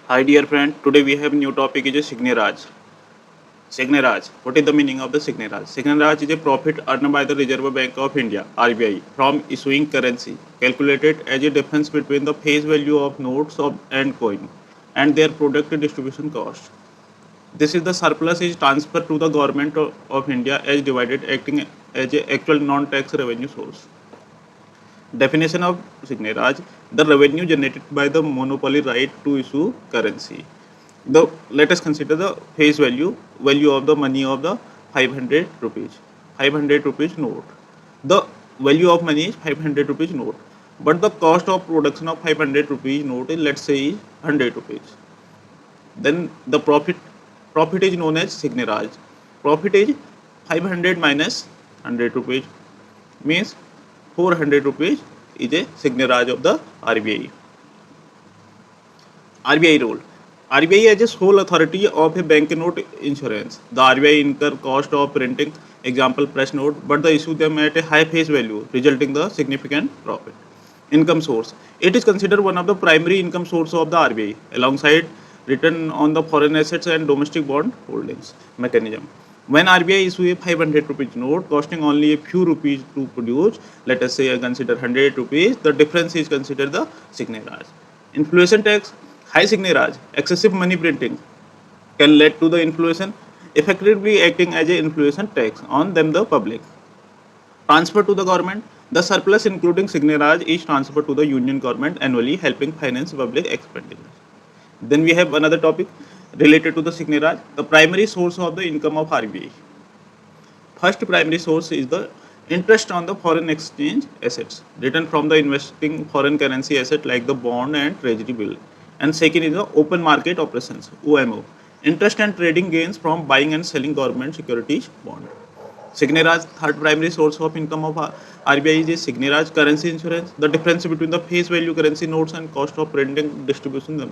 Hi dear friend, today we have a new topic is a Signiraj. Signiraj. What is the meaning of the Signiraj? Signiraj is a profit earned by the Reserve Bank of India (RBI) from issuing currency, calculated as a difference between the face value of notes of and coin and their product distribution cost. This is the surplus is transferred to the government of India as divided acting as a actual non-tax revenue source. Definition of Signiraj: the revenue generated by the monopoly right to issue currency. Let us consider the face value of the money of the 500 rupees 500 rupees note. The value of money is 500 rupees note, but the cost of production of 500 rupees note is, let's say, is 100 rupees. Then the profit is known as Signiraj. Profit is 500 minus 100 rupees, means 400 rupees is a Signiraj of the RBI. RBI role. RBI as a sole authority of a banknote insurance. The RBI incur cost of printing, example press note, but they issue them at a high face value, resulting the significant profit. Income source. It is considered one of the primary income source of the RBI, alongside return on the foreign assets and domestic bond holdings. Mechanism. When RBI issue a 500 rupees note costing only a few rupees to produce, let us say I consider 100 rupees, the difference is considered the Signiraj. Inflation tax. High Signiraj, excessive money printing can lead to the inflation, effectively acting as a inflation tax on them the public. Transfer to the government. The surplus including Signiraj is transferred to the union government annually, helping finance public expenditure. Then we have another topic related to the Signiraj, the primary source of the income of RBI. First primary source is the interest on the foreign exchange assets written from the investing foreign currency asset like the bond and treasury bill. And second is the open market operations (OMO), interest and trading gains from buying and selling government securities bond. Signiraj, third primary source of income of RBI is Signiraj currency insurance, the difference between the face value currency notes and cost of printing distribution them.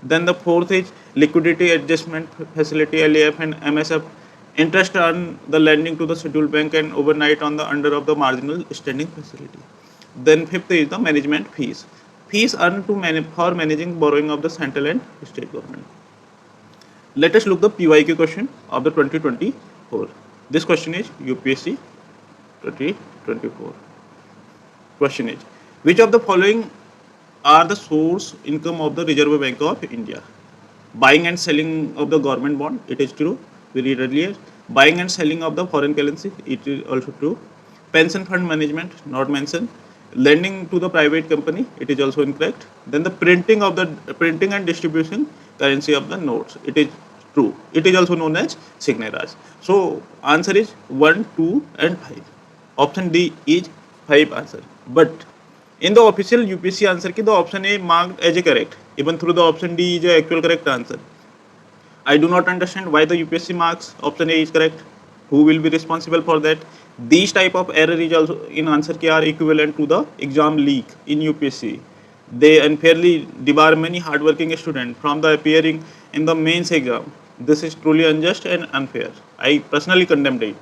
Then the fourth is liquidity adjustment facility (LAF) and MSF, interest on the lending to the scheduled bank and overnight on the under of the marginal standing facility. Then fifth is the management fees, fees earned to for managing borrowing of the central and state government. Let us look the PYQ question of the 2024. This question is UPSC 2024. Question is, which of the following are the source income of the Reserve Bank of India? Buying and selling of the government bond, it is true. We read earlier. Buying and selling of the foreign currency, it is also true. Pension fund management, not mentioned. Lending to the private company, it is also incorrect. Then the printing and distribution currency of the notes, it is true. It is also known as Signiraj. So answer is 1, 2 and 5. Option D is 5 answer. But in the official UPSC answer key, the option A marked as a correct. Even through the option D is the actual correct answer. I do not understand why the UPSC marks option A is correct. Who will be responsible for that? These type of error is also in answer key are equivalent to the exam leak in UPSC. They unfairly debar many hardworking students from the appearing in the mains exam. This is truly unjust and unfair. I personally condemn it.